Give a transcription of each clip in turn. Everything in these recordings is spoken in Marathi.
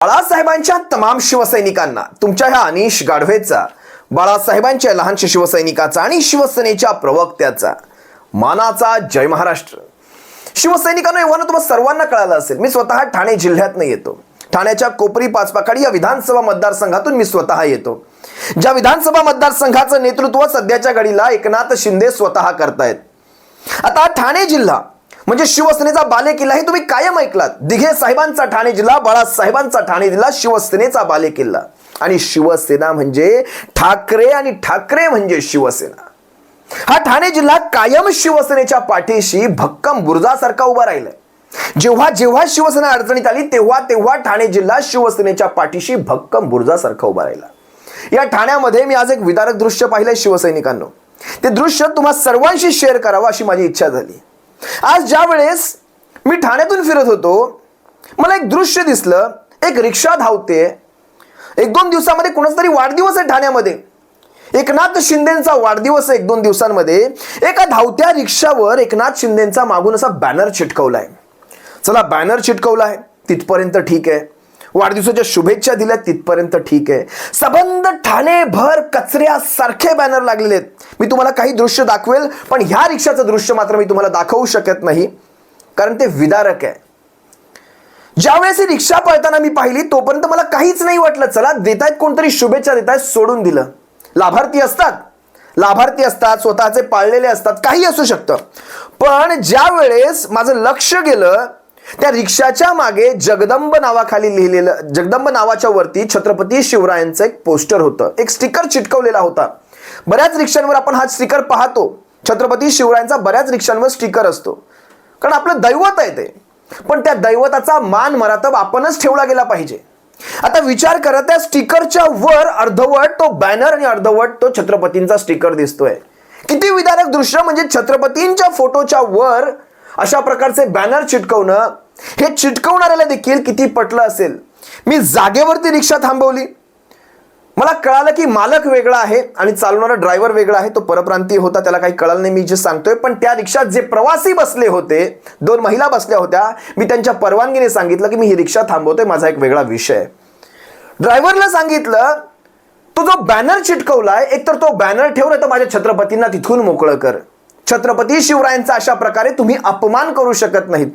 बाळासाहेबांच्या तमाम शिवसैनिकांना तुमच्या ह्या अनिश गाढवेचा, बाळासाहेबांच्या लहानशा शिवसैनिकाचा आणि शिवसेनेच्या प्रवक्त्याचा मानाचा जय महाराष्ट्र. शिवसैनिकांनो, एव्हा तुम्हाला सर्वांना कळालं असेल, मी स्वतः ठाणे जिल्ह्यातनं येतो. ठाण्याच्या कोपरी पाचपाखाडी या विधानसभा मतदारसंघातून मी स्वतः येतो. ज्या विधानसभा मतदारसंघाचं नेतृत्व सध्याच्या घडीला एकनाथ शिंदे स्वतः करतायत. आता ठाणे जिल्हा म्हणजे शिवसेनेचा बालेकिल्ला हे तुम्ही कायम ऐकलात. दिघे साहेबांचा ठाणे जिल्हा, बाळासाहेबांचा ठाणे जिल्हा शिवसेनेचा बालेकिल्ला. आणि शिवसेना म्हणजे ठाकरे आणि ठाकरे म्हणजे शिवसेना. हा ठाणे जिल्हा कायम शिवसेनेच्या पाठीशी भक्कम बुरुजासारखा उभा राहिलाय. जेव्हा जेव्हा शिवसेना अडचणीत आली तेव्हा तेव्हा ठाणे जिल्हा शिवसेनेच्या पाठीशी भक्कम बुरुजासारखा उभा राहिला. या ठाण्यामध्ये मी आज एक विदारक दृश्य पाहिलंय शिवसैनिकांनो. ते दृश्य तुम्हा सर्वांशी शेअर करावं अशी माझी इच्छा झाली. आज ज्या वेळेस मी ठाण्यातून फिरत होतो, मला एक दृश्य दिसलं. एक रिक्षा धावते. एक दोन दिवसामध्ये कोणाचा तरी वाढदिवस आहे ठाण्यामध्ये. एकनाथ शिंदेचा वाढदिवस आहे. एक दोन दिवसांमध्ये एका धावत्या रिक्षावर एकनाथ शिंदेचा मागून असा बॅनर चिटकवलाय. चला, बॅनर चिटकवलाय तिथपर्यंत ठीक आहे. वाढदिवसाच्या शुभेच्छा दिल्या तिथपर्यंत ठीक आहे. सबंध ठाणेभर कचऱ्यासारखे बॅनर लागलेले आहेत. मी तुम्हाला काही दृश्य दाखवेल, पण ह्या रिक्षाचं दृश्य मात्र मी तुम्हाला दाखवू शकत नाही, कारण ते विदारक आहे. ज्यावेळेस ही रिक्षा पळताना मी पाहिली तोपर्यंत मला काहीच नाही वाटलं. चला, देतायत कोणतरी शुभेच्छा देतायत, सोडून दिलं. लाभार्थी असतात, स्वतःचे पाळलेले असतात, काही असू शकतं. पण ज्या वेळेस माझं लक्ष गेलं, त्या रिक्षाच्या मागे जगदंब नावाखाली लिहिलेलं, जगदंब नावाच्या वरती छत्रपती शिवरायांचं एक पोस्टर होतं, एक स्टिकर चिटकवलेला होता. बऱ्याच रिक्षांवर आपण हा स्टिकर पाहतो. छत्रपती शिवरायांचा बऱ्याच रिक्षांवर स्टिकर असतो, कारण आपलं दैवत आहे ते. पण त्या दैवताचा मान मरातब आपणच ठेवला गेला पाहिजे. आता विचार करा, त्या स्टिकरच्या वर अर्धवट तो बॅनर आणि अर्धवट तो छत्रपतींचा स्टिकर दिसतोय. किती विदारक दृश्य. म्हणजे छत्रपतींच्या फोटोच्या वर अशा प्रकारचे बॅनर चिटकवणं, हे चिटकवणाऱ्याला देखील किती पटलं असेल. मी जागेवरती रिक्षा थांबवली. मला कळालं की मालक वेगळा आहे आणि चालवणारा ड्रायव्हर वेगळा आहे. तो परप्रांतीय होता, त्याला काही कळलं नाही मी जे सांगतोय. पण त्या रिक्षात जे प्रवासी बसले होते, दोन महिला बसल्या होत्या, मी त्यांच्या परवानगीने सांगितलं की मी ही रिक्षा थांबवतोय, माझा एक वेगळा विषय आहे. ड्रायव्हरला सांगितलं, तो जो बॅनर चिटकवलाय, एकतर तो बॅनर ठेव, नाही तर माझ्या छत्रपतींना तिथून मोकळं कर. छत्रपती शिवरायांचा अशा प्रकारे तुम्ही अपमान करू शकत नाहीत.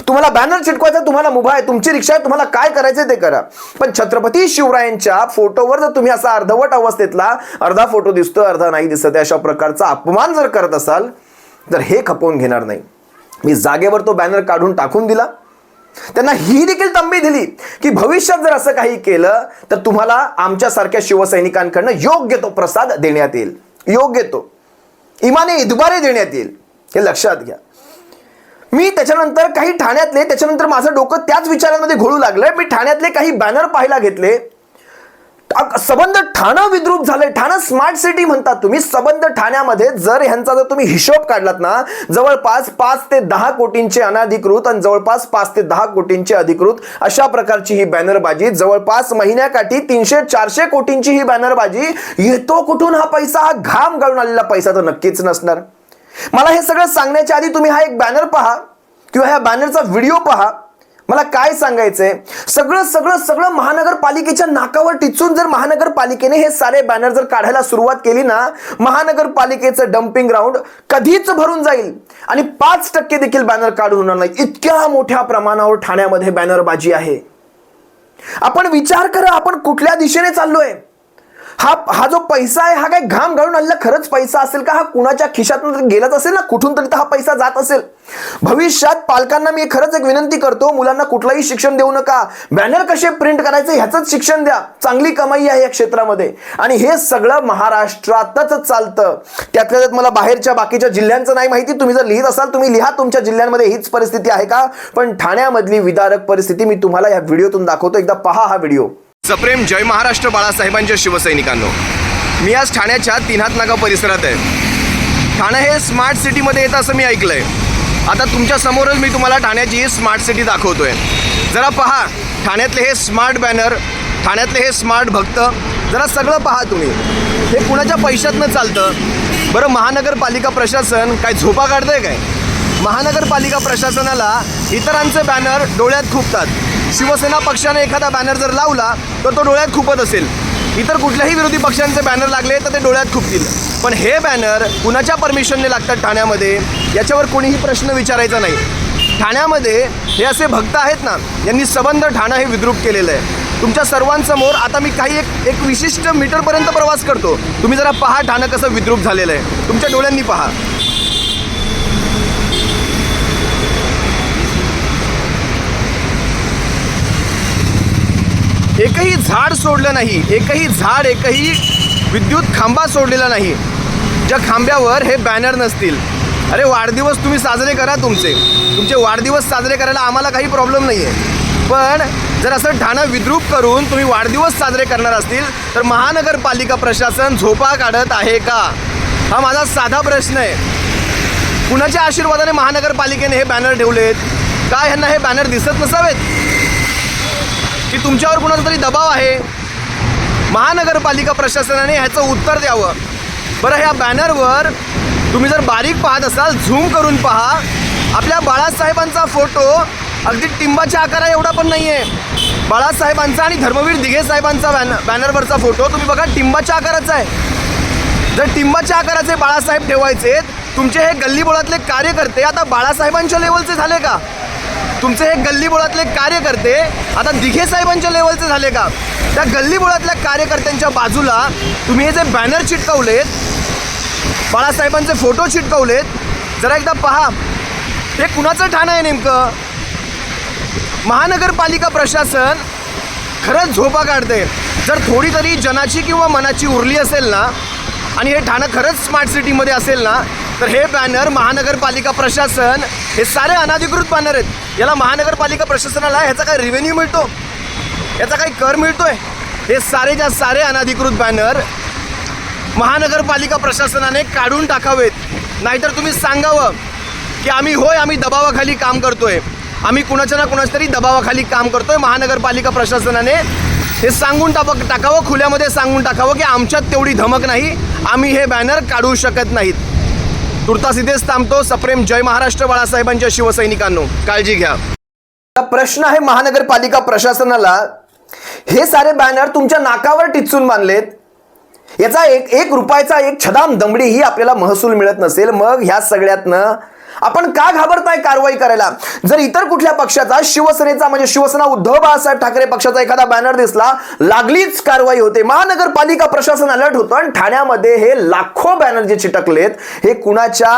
तुम्हाला बॅनर चिटकवायचा, तुम्हाला मुभा आहे, तुमची रिक्षा आहे, तुम्हाला काय करायचं ते करा. पण छत्रपती शिवरायांच्या फोटोवर जर तुम्ही असा अर्धवट अवस्थेतला, अर्धा फोटो दिसतो अर्धा नाही दिसत, अशा प्रकारचा अपमान जर करत असाल तर हे खपवून घेणार नाही. मी जागेवर तो बॅनर काढून टाकून दिला. त्यांना ही देखील तंबी दिली की भविष्यात जर असं काही केलं तर तुम्हाला आमच्यासारख्या शिवसैनिकांकडनं योग्य तो प्रसाद देण्यात येईल, योग्य तो इमाने इतबारे देण्यात येईल, हे लक्षात घ्या. मी त्याच्यानंतर काही ठाण्यातले, त्याच्यानंतर माझं डोकं त्याच विचारांमध्ये घोळू लागलंय. मी ठाण्यातले काही बॅनर पाहायला घेतले. सबंध ठाणं विद्रूप झालंय. ठाणं स्मार्ट सिटी म्हणतात तुम्ही. सबंध ठाण्यामध्ये जर ह्यांचा जर तुम्ही हिशोब काढलात ना, जवळपास 5 ते 10 कोटींचे अनधिकृत आणि जवळपास 5 ते 10 कोटींचे अधिकृत अशा प्रकारची ही बॅनरबाजी, जवळपास महिन्याकाठी 300-400 कोटींची ही बॅनरबाजी. येतो कुठून हा पैसा? हा घाम गाळून आलेला पैसा तर नक्कीच नसणार. मला हे सगळं सांगण्याच्या आधी तुम्ही हा एक बॅनर पहा किंवा ह्या बॅनरचा व्हिडिओ पहा. मला काय सांगायचंय, सगळं सगळं सगळं महानगरपालिकेच्या नाकावर टिचून जर महानगरपालिकेने हे सारे बॅनर जर काढायला सुरुवात केली ना, महानगरपालिकेचं डम्पिंग ग्राउंड कधीच भरून जाईल आणि 5% देखील बॅनर काढून होणार नाही. इतक्या मोठ्या प्रमाणावर ठाण्यामध्ये बॅनरबाजी आहे. आपण विचार करा, आपण कुठल्या दिशेने चाललोय. हा जो पैसा आहे, हा काय घाम घालून आलेला खरंच पैसा असेल का? हा कुणाच्या खिशातून गेलाच असेल ना, कुठून तरी हा पैसा जात असेल. भविष्यात पालकांना मी खरंच एक विनंती करतो, मुलांना कुठलंही शिक्षण देऊ नका. बॅनर कसे प्रिंट करायचे ह्याचंच शिक्षण द्या. चांगली कमाई आहे या क्षेत्रामध्ये आणि हे सगळं महाराष्ट्रातच चालतं. त्यातल्या त्यात मला बाहेरच्या बाकीच्या जिल्ह्यांचं नाही माहिती. तुम्ही जर लिहित असाल तुम्ही लिहा, तुमच्या जिल्ह्यांमध्ये हीच परिस्थिती आहे का? पण ठाण्यामधली विदारक परिस्थिती मी तुम्हाला या व्हिडिओतून दाखवतो. एकदा पहा हा व्हिडिओ. सप्रेम जय महाराष्ट्र बाळासाहेबांच्या शिवसैनिकांनो, मी आज ठाण्याच्या तीनहात नाका परिसरात आहे. ठाणे हे स्मार्ट सिटीमध्ये येतं असं मी ऐकलंय. आता तुमच्या समोरच मी तुम्हाला ठाण्याची स्मार्ट सिटी दाखवतोय. जरा पहा ठाण्यातले हे स्मार्ट बॅनर, ठाण्यातले हे स्मार्ट भक्त, जरा सगळं पहा तुम्ही. हे कुणाच्या पैशातनं चालतं? बरं, महानगरपालिका प्रशासन काय झोपा काढतंय काय? महानगरपालिका प्रशासनाला इतरांचे बॅनर डोळ्यात खुपतात. शिवसेना पक्षाने एखादा बॅनर जर लावला तर तो डोळ्यात खुपत असेल, इतर कुठल्याही विरोधी पक्षांचे बॅनर लागले तर ते डोळ्यात खुपतील. पण हे बॅनर कुणाच्या परमिशनने लागतात ठाण्यामध्ये, याच्यावर कोणीही प्रश्न विचारायचा नाही. ठाण्यामध्ये हे असे भक्त आहेत ना, यांनी सबंध ठाणं हे विद्रूप केलेलं आहे. तुमच्या सर्वांसमोर आता मी काही एक विशिष्ट मीटरपर्यंत प्रवास करतो. तुम्ही जरा पहा ठाणं कसं विद्रूप झालेलं आहे, तुमच्या डोळ्यांनी पहा. एकही झाड सोडलं नाही, एकही विद्युत खांबा सोडलेला नाही ज्या खांब्यावर हे बॅनर नसतील. अरे वाढदिवस तुम्ही साजरे करा, तुमचे वाढदिवस साजरे करायला आम्हाला काही प्रॉब्लेम नाही आहे. पण जर असं ठाणं विद्रूप करून तुम्ही वाढदिवस साजरे करणार असतील तर महानगरपालिका प्रशासन झोपा काढत आहे का, हा माझा साधा प्रश्न आहे. कुणाच्या आशीर्वादाने महानगरपालिकेने हे बॅनर ठेवलेत? काय ह्यांना हे बॅनर दिसत नसावेत की तुमच्यावर कुणाचा तरी दबाव आहे? महानगरपालिका प्रशासनाने ह्याचं उत्तर द्यावं. बरं, ह्या बॅनरवर तुम्ही जर बारीक पाहत असाल, झूम करून पहा, आपल्या बाळासाहेबांचा फोटो अगदी टिंबाच्या आकारा एवढा पण नाही आहे. बाळासाहेबांचा आणि धर्मवीर दिघे साहेबांचा बॅनरवरचा फोटो तुम्ही बघा, टिंबाच्या आकाराचा आहे. जर टिंबाच्या आकाराचे बाळासाहेब ठेवायचे, तुमचे हे गल्लीबोळातले कार्यकर्ते आता बाळासाहेबांच्या लेवलचे झाले का? तुमचे हे गल्लीबोळातले कार्यकर्ते आता दिघे साहेबांच्या लेवलचे झाले का? त्या गल्लीबोळातल्या कार्यकर्त्यांच्या बाजूला तुम्ही हे जे बॅनर चिटकवलेत, बाळासाहेबांचे फोटो चिटकवलेत, जरा एकदा पहा हे कुणाचं ठाणं आहे नेमकं? महानगरपालिका प्रशासन खरंच झोपा काढते. जर थोडी तरी जनाची किंवा मनाची उरली असेल ना, आणि हे ठाणं खरंच स्मार्ट सिटीमध्ये असेल ना, तर हे बॅनर महानगरपालिका प्रशासन, हे सारे अनधिकृत बॅनर आहेत. याला महानगरपालिका प्रशासनाला ह्याचा काय रेव्हेन्यू मिळतो, याचा काही कर मिळतोय? हे सारे अनधिकृत बॅनर महानगरपालिका प्रशासनाने काढून टाकावेत. नाहीतर तुम्ही सांगावं की आम्ही दबावाखाली काम करतोय, आम्ही कुणाच्या ना कुणाच्या तरी दबावाखाली काम करतोय. महानगरपालिका प्रशासनाने हे सांगून टाकावं, खुल्यामध्ये सांगून टाकावं की आमच्यात तेवढी धमक नाही, आम्ही हे बॅनर काढू शकत नाहीत. तुर्तास इथेच थांबतो. सप्रेम जय महाराष्ट्र बाळासाहेबांच्या शिवसैनिकांनो, काळजी घ्या. प्रश्न आहे महानगरपालिका प्रशासनाला, हे सारे बॅनर तुमच्या नाकावर टिचून बांधलेत, याचा एक रुपयाचा एक छदाम दमडीही आपल्याला महसूल मिळत नसेल, मग ह्या सगळ्यातनं आपण का घाबरताय कारवाई करायला? जर इतर कुठल्या पक्षाचा, शिवसेनेचा म्हणजे शिवसेना उद्धव बाळासाहेब ठाकरे पक्षाचा एखादा बॅनर दिसला, लागलीच कारवाई होते, महानगरपालिका प्रशासन अलर्ट होतं. आणि ठाण्यामध्ये हे लाखो बॅनर जे चिटकलेत, हे कुणाच्या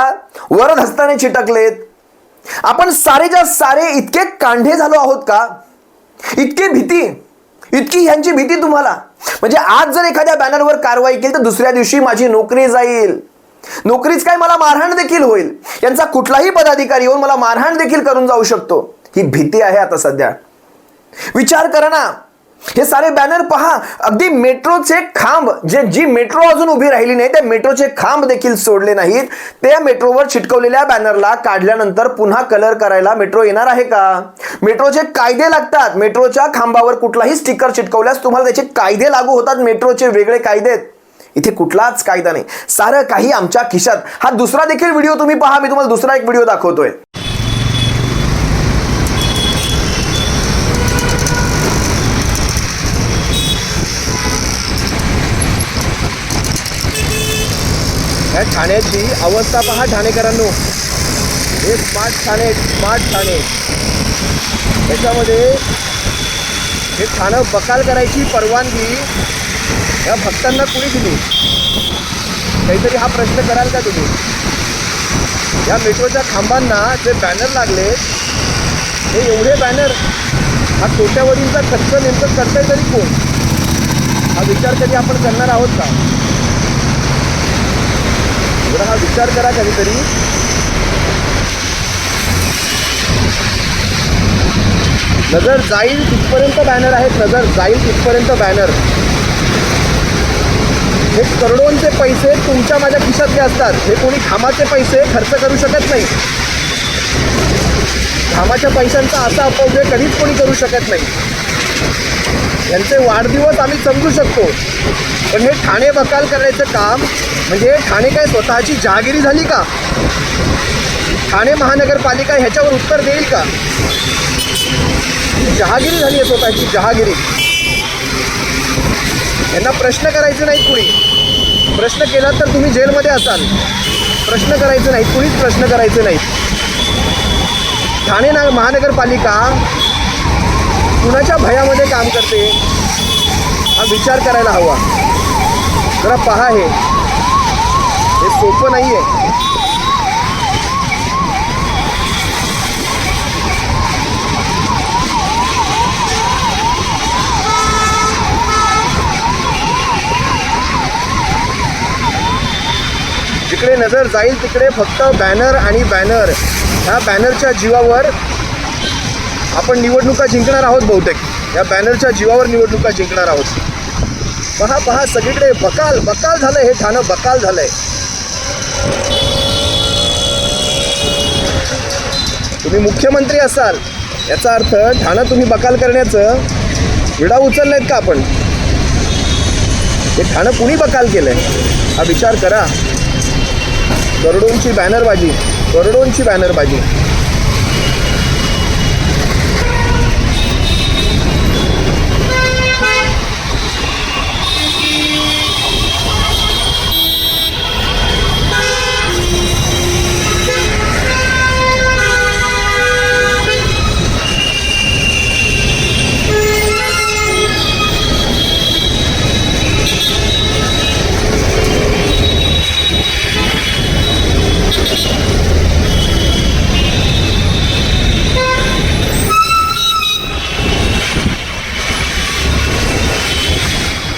वरदहस्ताने चिटकलेत? आपण सारेच्या सारे इतके कांढे झालो आहोत का? इतकी ह्यांची भीती तुम्हाला? म्हणजे आज जर एखाद्या बॅनरवर कारवाई केली तर दुसऱ्या दिवशी माझी नोकरी जाईल, नोकरीच काय मला मारहाण देखील होईल, यांचा कुठलाही पदाधिकारी येऊन मला मारहाण देखील करून जाऊ शकतो. ही भीती आहे आता सध्या. विचार करा ना, हे सारे बॅनर पहा, अगदी मेट्रोचे खांब, जी मेट्रो अजून उभी राहिली नाही, त्या मेट्रोचे खांब देखील सोडले नाहीत. त्या मेट्रोवर चिटकवलेल्या बॅनरला काढल्यानंतर पुन्हा कलर करायला मेट्रो येणार आहे का? मेट्रोचे कायदे लागतात. मेट्रोच्या खांबावर कुठलाही स्टिकर चिटकवल्यास तुम्हाला त्याचे कायदे लागू होतात, मेट्रोचे वेगळे कायदे आहेत. इथे कुठलाच कायदा नाही, सारं काही आमच्या खिशात. हा दुसरा देखील व्हिडिओ तुम्ही पहा, मी तुम्हाला दुसरा एक व्हिडिओ दाखवतोय. या ठाण्याची अवस्था पहा ठाणेकरांनो, हे स्मार्ट ठाणे. त्याच्यामध्ये हे ठाणं बकाल करायची परवानगी या भक्तांना कुणी दिली? काहीतरी हा प्रश्न कराल का तुम्ही? या मेट्रोच्या खांबांना जे बॅनर लागले, हे एवढे बॅनर, हा कोट्यावधींचा खर्च नेमकं करतंय तरी कोण? हा विचार कधी आपण करणार आहोत का? जरा हा विचार करा कधीतरी. नजर जाईल तिथपर्यंत बॅनर आहेत, नजर जाईल तिथपर्यंत बॅनर. हे करोडोंचे पैसे तुमच्या माझ्या खिशातले असतात. हे कोणी खामाचे पैसे खर्च करू शकत नाही. खामाच्या पैशांचा असा अपव्यय कधीच कोणी करू शकत नाही. यांचे वाढदिवस आम्ही समजू शकतो, पण हे ठाणे बकाल करायचं काम म्हणजे ठाणे काय स्वतःची जहागिरी झाली का? ठाणे महानगरपालिका ह्याच्यावर उत्तर देईल का? ही जहागिरी झाली आहे स्वतःची जहागिरी. यांना प्रश्न करायचे नाहीत कुणी. प्रश्न केला तर तुम्ही जेलमध्ये असाल. प्रश्न करायचे नाहीत, कुणीच प्रश्न करायचे नाहीत. ठाणे महानगरपालिका कुणाच्या भयामध्ये काम करते हा विचार करायला हवा. जरा पहा, हे सोपं नाही आहे. जिकडे नजर जाईल तिकडे फक्त बॅनर आणि बॅनर. ह्या बॅनरच्या जीवावर आपण निवडणुका जिंकणार आहोत. बहुतेक या बॅनरच्या जीवावर निवडणुका जिंकणार आहोत. पहा पहा, सगळीकडे बकाल बकाल झालंय. हे ठाणं बकाल झालंय. तुम्ही मुख्यमंत्री असाल याचा अर्थ ठाणं तुम्ही बकाल करण्याचं विडा उचललेत का आपण? हे ठाणं कुणी बकाल केलंय हा विचार करा. करोडोंची बॅनरबाजी, करोडोंची बॅनरबाजी.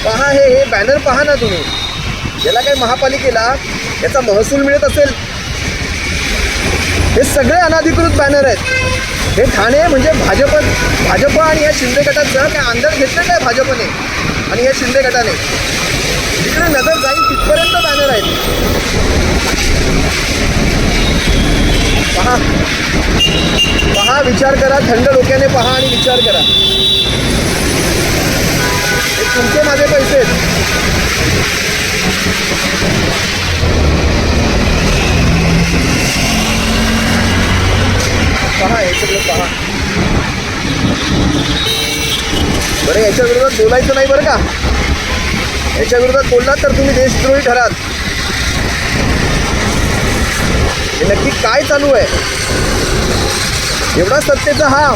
पहा, हे बॅनर पहा ना तुम्ही. याला काही महापालिकेला याचा महसूल मिळत असेल? हे सगळे अनधिकृत बॅनर आहेत. हे ठाणे म्हणजे भाजप आणि या शिंदे गटाचं काय आंदोलन घेतलं काय भाजपने आणि या शिंदे गटाने? जिकडे नजर जाईल तिथपर्यंत बॅनर आहेत. पहा पहा, विचार करा. थंड डोक्याने पहा आणि विचार करा. हे तुमचे माझे पैसे आहेत. पहा, हे सगळं पहा. बरं, याच्या विरोधात बोलायचं नाही बरं का. याच्या विरोधात बोललात तर तुम्ही देशद्रोही ठराल. हे नक्की काय चालू आहे? एवढा सत्तेचा हा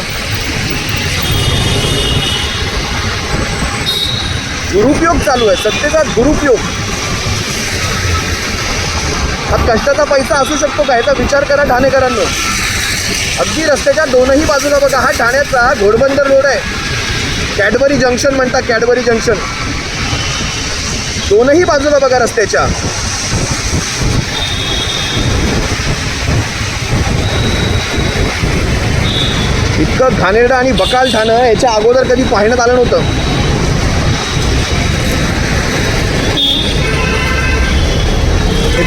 दुरुपयोग चालू आहे. सत्तेचा दुरुपयोग. हा कष्टाचा पैसा असू शकतो का? याचा विचार करा ठाणेकरांनो. अगदी रस्त्याच्या दोनही बाजूला बघा. हा ठाण्याचा घोडबंदर रोड आहे. कॅडबरी जंक्शन म्हणतात, कॅडबरी जंक्शन. दोनही बाजूला बघा रस्त्याच्या. इतकं घाणेरडं आणि बकाल ठाणं याच्या अगोदर कधी पाहण्यात आलं नव्हतं.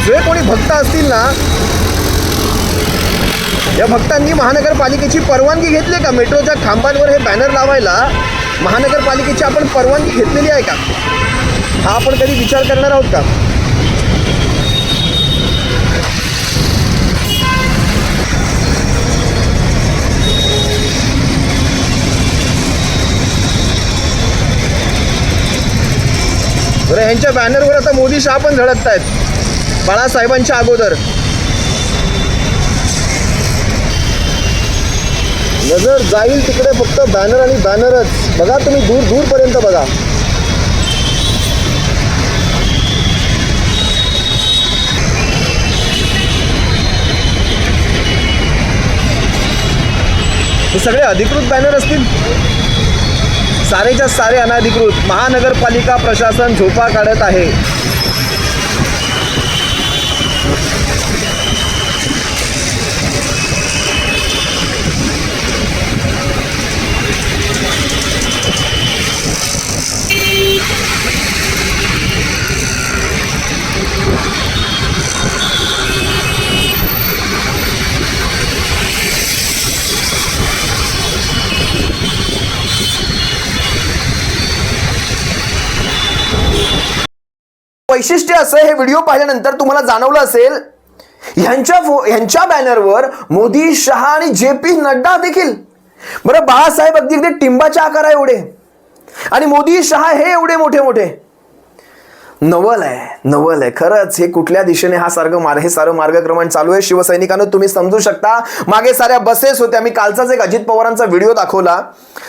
जे कोणी भक्त असतील ना, या भक्तांनी महानगरपालिकेची परवानगी घेतली का? मेट्रोच्या खांबांवर हे बॅनर लावायला महानगरपालिकेची आपण परवानगी घेतलेली आहे का? हा आपण कधी विचार करणार आहोत का? बरं, यांच्या बॅनरवर आता मोदी शहा पण झळकत आहेत बाळासाहेबांच्या अगोदर. नजर जाईल तिकडे फक्त बॅनर आणि बॅनरच. बघा तुम्ही, दूर दूरपर्यंत बघा. हे सगळे अधिकृत बॅनर असतील? सारेच्या सारे अनधिकृत. महानगरपालिका प्रशासन झोपा काढत आहे. वैशिष्ट्य असं, हे व्हिडिओ पाहिल्यानंतर तुम्हाला जाणवलं असेल, ह्यांच्या बॅनरवर मोदी, शहा आणि JP नड्डा देखील बरं, बाळासाहेब अगदी टिंबाच्या आकारा एवढे आणि मोदी शहा हे एवढे मोठे मोठे. नवल आहे खरंच. हे कुठल्या दिशेने हे सारं मार्गक्रमण चालू आहे शिवसैनिकांनो, तुम्ही समजू शकता. मागे साऱ्या बसेस होत्या. मी कालचाच एक अजित पवारांचा व्हिडिओ दाखवला.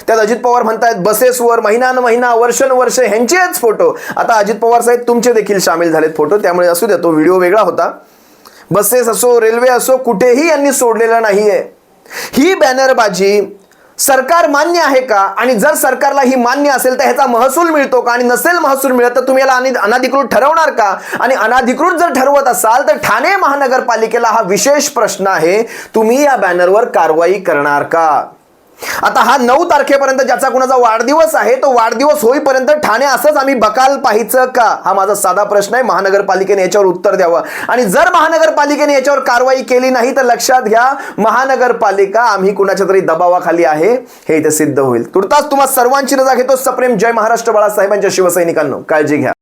त्यात अजित पवार म्हणतायत बसेसवर महिना वर्ष ह्यांचेच फोटो. आता अजित पवार साहेब तुमचे देखील सामील झालेत फोटो, त्यामुळे असू द्या, तो व्हिडिओ वेगळा होता. बसेस असो, रेल्वे असो, कुठेही यांनी सोडलेलं नाहीये. ही बॅनरबाजी सरकार मान्य आहे का? आणि जर सरकारला ही मान्य असेल तर ह्याचा महसूल मिळतो का? आणि नसेल महसूल मिळत तर तुम्ही याला अनधिकृत ठरवणार का? आणि अनधिकृत जर ठरवत असाल तर ठाणे महानगरपालिकेला हा विशेष प्रश्न आहे, तुम्ही या बॅनरवर कारवाई करणार का? आता हा 9 तारखेपर्यंत ज्याचा कुणाचा वाढदिवस आहे, तो वाढदिवस होईपर्यंत ठाणे असंच आम्ही बकाल पाहायचं का? हा माझा साधा प्रश्न आहे. महानगरपालिकेने याच्यावर उत्तर द्यावं. आणि जर महानगरपालिकेने याच्यावर कारवाई केली नाही तर लक्षात घ्या, महानगरपालिका आम्ही कुणाच्या तरी दबावाखाली आहे हे इथे सिद्ध होईल. तुर्तास तुम्हा सर्वांची रजा घेतो. सप्रेम जय महाराष्ट्र. बाळासाहेबांच्या शिवसैनिकांनो, काळजी घ्या.